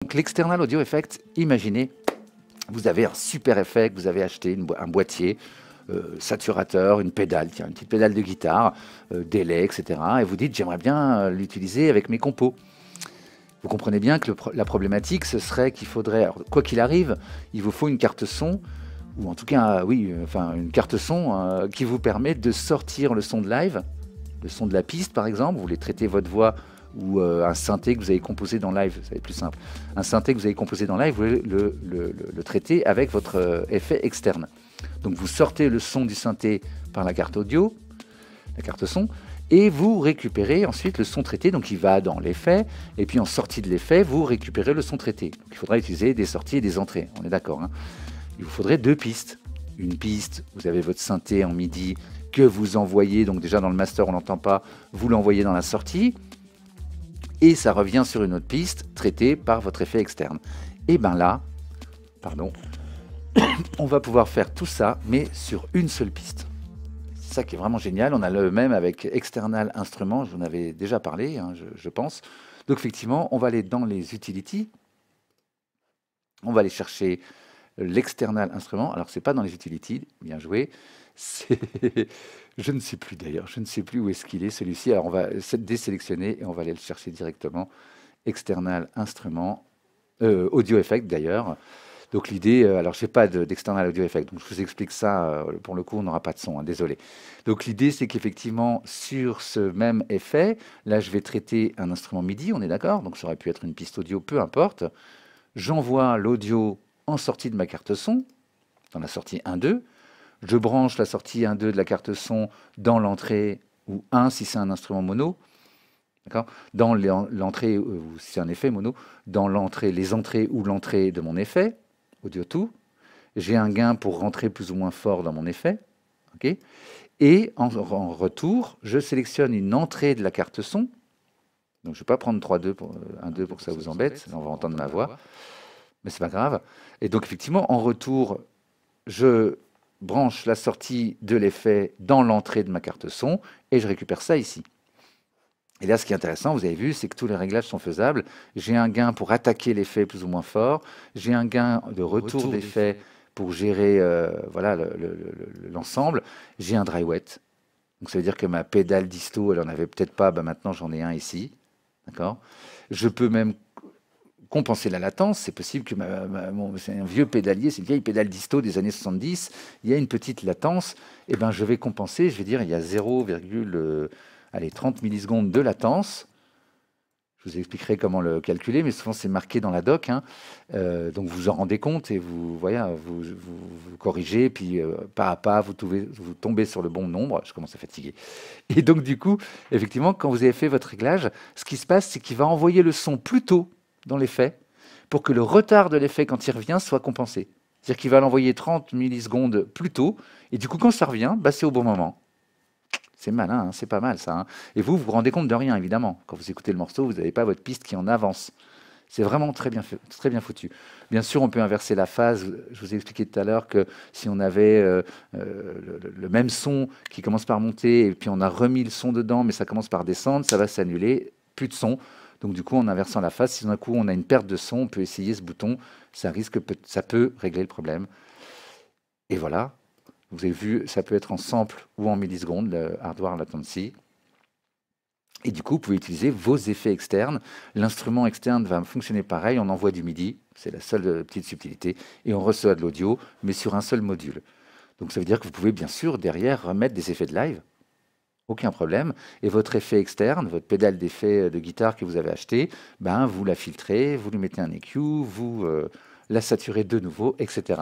Donc l'external audio effect, imaginez, vous avez un super effet que vous avez acheté, un boîtier, saturateur, une pédale, tiens, une petite pédale de guitare, délai, etc. Et vous dites, j'aimerais bien l'utiliser avec mes compos. Vous comprenez bien que la problématique, ce serait qu'il faudrait, alors, quoi qu'il arrive, il vous faut une carte son, ou en tout cas, oui, enfin une carte son qui vous permet de sortir le son de live, le son de la piste par exemple, vous voulez traiter votre voix ou un synthé que vous avez composé dans live, c'est plus simple. Un synthé que vous avez composé dans live, vous voulez le traiter avec votre effet externe. Donc vous sortez le son du synthé par la carte audio, la carte son, et vous récupérez ensuite le son traité, donc il va dans l'effet, et puis en sortie de l'effet, vous récupérez le son traité. Donc il faudra utiliser des sorties et des entrées, on est d'accord, hein. Il vous faudrait deux pistes. Une piste, vous avez votre synthé en MIDI que vous envoyez, donc déjà dans le master on n'entend pas, vous l'envoyez dans la sortie, et ça revient sur une autre piste traitée par votre effet externe. Et bien là, pardon, on va pouvoir faire tout ça, mais sur une seule piste. C'est ça qui est vraiment génial. On a le même avec External Instruments, je vous en avais déjà parlé, hein, je pense. Donc effectivement, on va aller dans les Utilities, on va aller chercher l'external instrument. Alors c'est pas dans les Utilities, bien joué. Je ne sais plus d'ailleurs, je ne sais plus où est-ce qu'il est celui-ci. Alors on va désélectionner et on va aller le chercher directement. External instrument, audio effect d'ailleurs. Donc l'idée, alors je n'ai pas d'external audio effect, donc je vous explique ça, pour le coup on n'aura pas de son, hein, désolé. Donc l'idée c'est qu'effectivement sur ce même effet, là je vais traiter un instrument MIDI, on est d'accord, donc ça aurait pu être une piste audio, peu importe. J'envoie l'audio en sortie de ma carte son, dans la sortie 1-2, je branche la sortie 1-2 de la carte son dans l'entrée, ou 1 si c'est un instrument mono, d'accord, dans l'entrée, ou si c'est un effet mono, dans l'entrée, les entrées ou l'entrée de mon effet, audio tout, j'ai un gain pour rentrer plus ou moins fort dans mon effet, ok, et en retour, je sélectionne une entrée de la carte son, donc je ne vais pas prendre 3-2 pour 1-2 pour que ça vous embête, on va entendre ma voix, mais c'est pas grave. Et donc effectivement, en retour, je branche la sortie de l'effet dans l'entrée de ma carte son et je récupère ça ici. Et là, ce qui est intéressant, vous avez vu, c'est que tous les réglages sont faisables. J'ai un gain pour attaquer l'effet plus ou moins fort. J'ai un gain de retour d'effet pour gérer voilà, l'ensemble. J'ai un dry wet. Donc ça veut dire que ma pédale disto, elle en avait peut-être pas, bah maintenant j'en ai un ici. D'accord. Je peux même compenser la latence. C'est possible que c'est un vieux pédalier, c'est une vieille pédale disto des années 70. Il y a une petite latence. Et ben je vais compenser. Je vais dire il y a 30 millisecondes de latence. Je vous expliquerai comment le calculer, mais souvent c'est marqué dans la doc, hein. Donc vous en rendez compte et vous, voilà, vous corrigez, puis pas à pas, vous tombez sur le bon nombre. Je commence à fatiguer. Et donc du coup, effectivement, quand vous avez fait votre réglage, ce qui se passe, c'est qu'il va envoyer le son plus tôt dans l'effet pour que le retard de l'effet, quand il revient, soit compensé. C'est-à-dire qu'il va l'envoyer 30 millisecondes plus tôt, et du coup, quand ça revient, bah, c'est au bon moment. C'est malin, hein, c'est pas mal ça, hein. Et vous vous rendez compte de rien, évidemment. Quand vous écoutez le morceau, vous n'avez pas votre piste qui en avance. C'est vraiment très bien fait, très bien foutu. Bien sûr, on peut inverser la phase. Je vous ai expliqué tout à l'heure que si on avait le même son qui commence par monter, et puis on a remis le son dedans, mais ça commence par descendre, ça va s'annuler, plus de son. Donc du coup, en inversant la phase, si d'un coup on a une perte de son, on peut essayer ce bouton, ça peut régler le problème. Et voilà. Vous avez vu, ça peut être en sample ou en millisecondes, le hardware latency. Et du coup, vous pouvez utiliser vos effets externes. L'instrument externe va fonctionner pareil, on envoie du MIDI, c'est la seule petite subtilité, et on reçoit de l'audio, mais sur un seul module. Donc ça veut dire que vous pouvez bien sûr derrière remettre des effets de live, aucun problème, et votre effet externe, votre pédale d'effet de guitare que vous avez acheté, ben, vous la filtrez, vous lui mettez un EQ, vous la saturez de nouveau, etc.